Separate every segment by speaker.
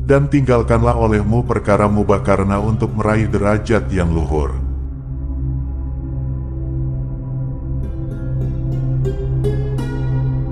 Speaker 1: Dan tinggalkanlah olehmu perkara mubah karena untuk meraih derajat yang luhur.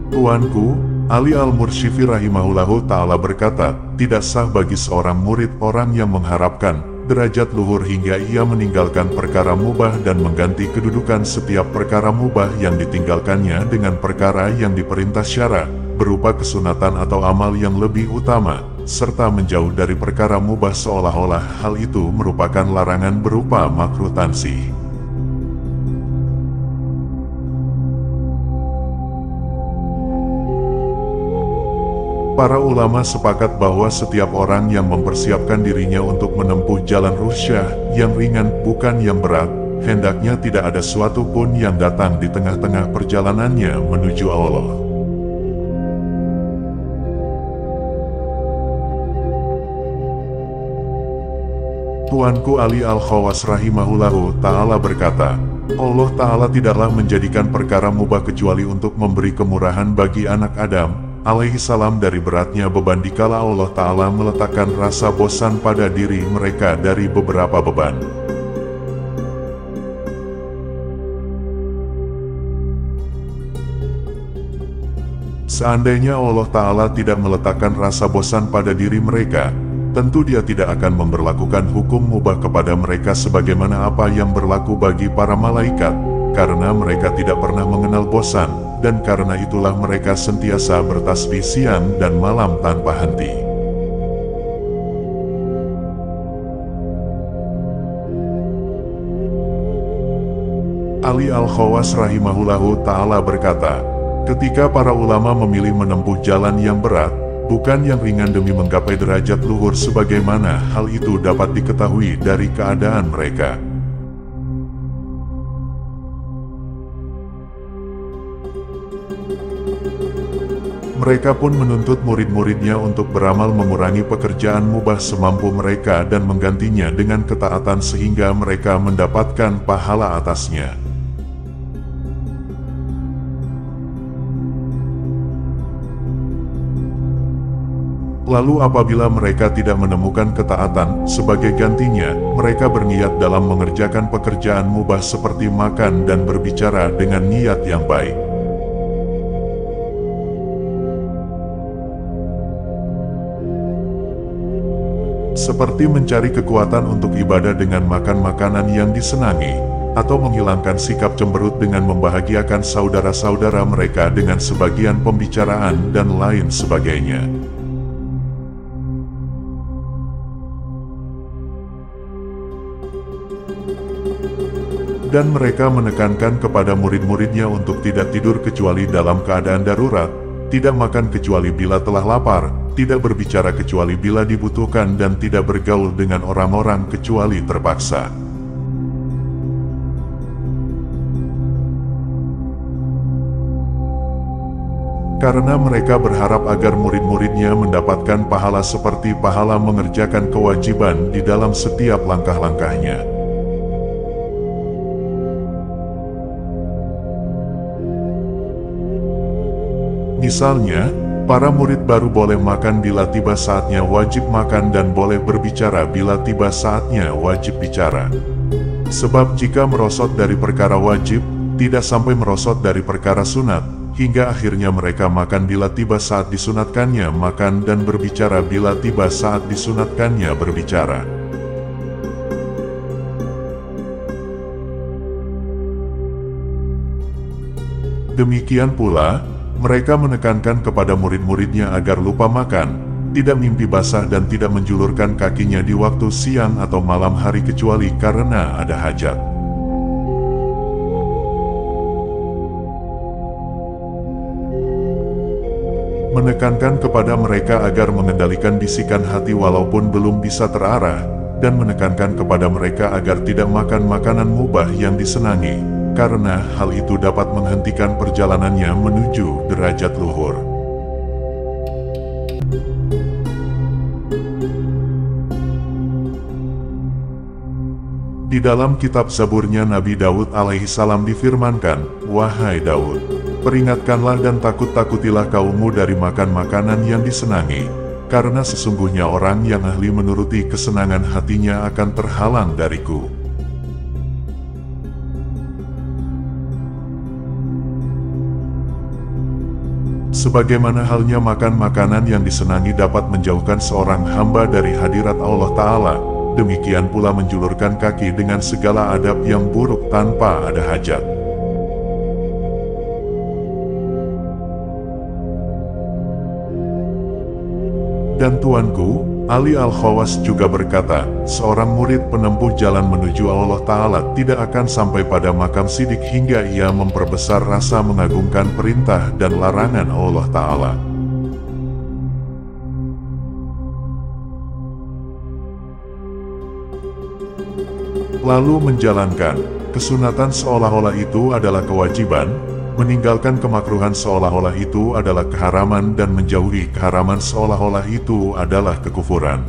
Speaker 1: Tuanku, Ali Al-Mursyifi rahimahullahu ta'ala berkata, tidak sah bagi seorang murid orang yang mengharapkan derajat luhur hingga ia meninggalkan perkara mubah dan mengganti kedudukan setiap perkara mubah yang ditinggalkannya dengan perkara yang diperintah syara, berupa kesunatan atau amal yang lebih utama, serta menjauh dari perkara mubah seolah-olah hal itu merupakan larangan berupa makruh tansih. Para ulama sepakat bahwa setiap orang yang mempersiapkan dirinya untuk menempuh jalan rusyah yang ringan bukan yang berat, hendaknya tidak ada suatu pun yang datang di tengah-tengah perjalanannya menuju Allah. Tuanku Ali Al-Khawas rahimahullahu ta'ala berkata, Allah Ta'ala tidaklah menjadikan perkara mubah kecuali untuk memberi kemurahan bagi anak Adam alaihi salam dari beratnya beban dikala Allah Ta'ala meletakkan rasa bosan pada diri mereka dari beberapa beban. Seandainya Allah Ta'ala tidak meletakkan rasa bosan pada diri mereka, tentu Dia tidak akan memberlakukan hukum mubah kepada mereka sebagaimana apa yang berlaku bagi para malaikat, karena mereka tidak pernah mengenal bosan, dan karena itulah mereka sentiasa bertasbih siang dan malam tanpa henti. Ali Al-Khawas rahimahullahu ta'ala berkata, ketika para ulama memilih menempuh jalan yang berat, bukan yang ringan demi menggapai derajat luhur sebagaimana hal itu dapat diketahui dari keadaan mereka. Mereka pun menuntut murid-muridnya untuk beramal mengurangi pekerjaan mubah semampu mereka dan menggantinya dengan ketaatan sehingga mereka mendapatkan pahala atasnya. Lalu apabila mereka tidak menemukan ketaatan, sebagai gantinya, mereka berniat dalam mengerjakan pekerjaan mubah seperti makan dan berbicara dengan niat yang baik. Seperti mencari kekuatan untuk ibadah dengan makan makanan yang disenangi, atau menghilangkan sikap cemberut dengan membahagiakan saudara-saudara mereka dengan sebagian pembicaraan dan lain sebagainya. Dan mereka menekankan kepada murid-muridnya untuk tidak tidur kecuali dalam keadaan darurat, tidak makan kecuali bila telah lapar, tidak berbicara kecuali bila dibutuhkan dan tidak bergaul dengan orang-orang kecuali terpaksa. Karena mereka berharap agar murid-muridnya mendapatkan pahala seperti pahala mengerjakan kewajiban di dalam setiap langkah-langkahnya. Misalnya, para murid baru boleh makan bila tiba saatnya wajib makan dan boleh berbicara bila tiba saatnya wajib bicara. Sebab jika merosot dari perkara wajib, tidak sampai merosot dari perkara sunat, hingga akhirnya mereka makan bila tiba saat disunatkannya makan dan berbicara bila tiba saat disunatkannya berbicara. Demikian pula, mereka menekankan kepada murid-muridnya agar lupa makan, tidak mimpi basah dan tidak menjulurkan kakinya di waktu siang atau malam hari kecuali karena ada hajat. Menekankan kepada mereka agar mengendalikan bisikan hati walaupun belum bisa terarah, dan menekankan kepada mereka agar tidak makan makanan mubah yang disenangi, karena hal itu dapat menghentikan perjalanannya menuju derajat luhur. Di dalam kitab Zaburnya Nabi Daud alaihi salam difirmankan, "Wahai Daud, peringatkanlah dan takut-takutilah kaummu dari makan makanan yang disenangi, karena sesungguhnya orang yang ahli menuruti kesenangan hatinya akan terhalang dariku. Sebagaimana halnya makan makanan yang disenangi dapat menjauhkan seorang hamba dari hadirat Allah Ta'ala, demikian pula menjulurkan kaki dengan segala adab yang buruk tanpa ada hajat. Dan Tuanku, Ali Al-Khawas juga berkata, seorang murid penempuh jalan menuju Allah Ta'ala tidak akan sampai pada makam sidik hingga ia memperbesar rasa mengagungkan perintah dan larangan Allah Ta'ala. Lalu menjalankan kesunatan seolah-olah itu adalah kewajiban, meninggalkan kemakruhan seolah-olah itu adalah keharaman, dan menjauhi keharaman seolah-olah itu adalah kekufuran.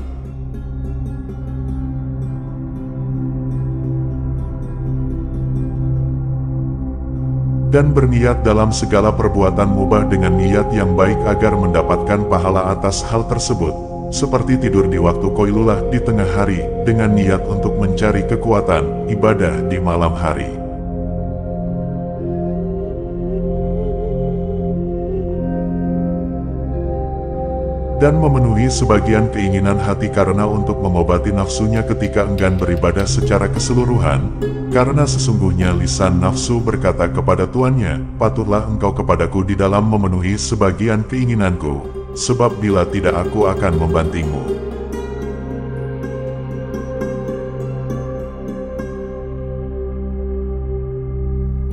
Speaker 1: Dan berniat dalam segala perbuatan mubah dengan niat yang baik agar mendapatkan pahala atas hal tersebut, seperti tidur di waktu Qailulah di tengah hari, dengan niat untuk mencari kekuatan ibadah di malam hari. Dan memenuhi sebagian keinginan hati karena untuk mengobati nafsunya ketika enggan beribadah secara keseluruhan, karena sesungguhnya lisan nafsu berkata kepada tuannya, patutlah engkau kepadaku di dalam memenuhi sebagian keinginanku, sebab bila tidak aku akan membantingmu.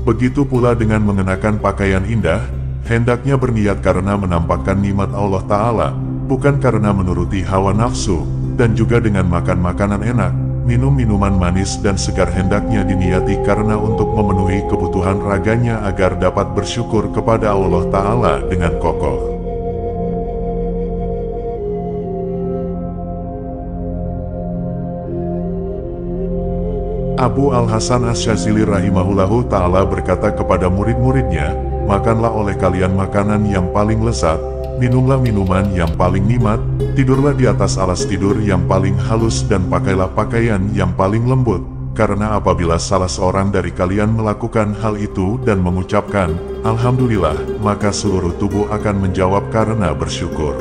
Speaker 1: Begitu pula dengan mengenakan pakaian indah, hendaknya berniat karena menampakkan nikmat Allah Ta'ala, bukan karena menuruti hawa nafsu, dan juga dengan makan makanan enak, minum minuman manis dan segar hendaknya diniati karena untuk memenuhi kebutuhan raganya agar dapat bersyukur kepada Allah Ta'ala dengan kokoh. Abu Al-Hasan Asy-Syadzili rahimahullahu ta'ala berkata kepada murid-muridnya, makanlah oleh kalian makanan yang paling lezat, minumlah minuman yang paling nikmat, tidurlah di atas alas tidur yang paling halus dan pakailah pakaian yang paling lembut, karena apabila salah seorang dari kalian melakukan hal itu dan mengucapkan, Alhamdulillah, maka seluruh tubuh akan menjawab karena bersyukur.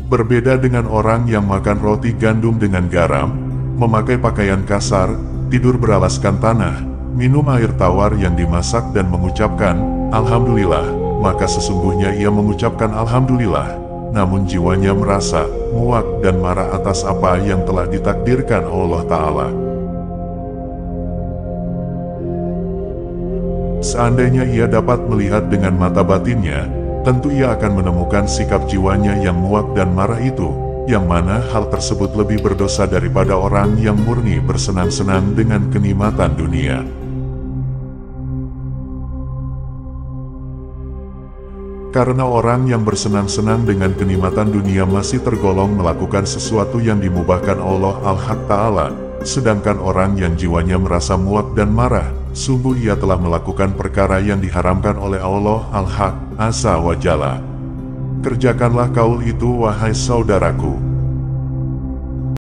Speaker 1: Berbeda dengan orang yang makan roti gandum dengan garam, memakai pakaian kasar, tidur beralaskan tanah, minum air tawar yang dimasak dan mengucapkan, Alhamdulillah, maka sesungguhnya ia mengucapkan Alhamdulillah, namun jiwanya merasa muak dan marah atas apa yang telah ditakdirkan Allah Ta'ala. Seandainya ia dapat melihat dengan mata batinnya, tentu ia akan menemukan sikap jiwanya yang muak dan marah itu, yang mana hal tersebut lebih berdosa daripada orang yang murni bersenang-senang dengan kenikmatan dunia. Karena orang yang bersenang-senang dengan kenikmatan dunia masih tergolong melakukan sesuatu yang dimubahkan Allah Al-Haq Ta'ala, sedangkan orang yang jiwanya merasa muak dan marah, sungguh ia telah melakukan perkara yang diharamkan oleh Allah Al-Haq Azza wa Jalla. Kerjakanlah kaul itu wahai saudaraku.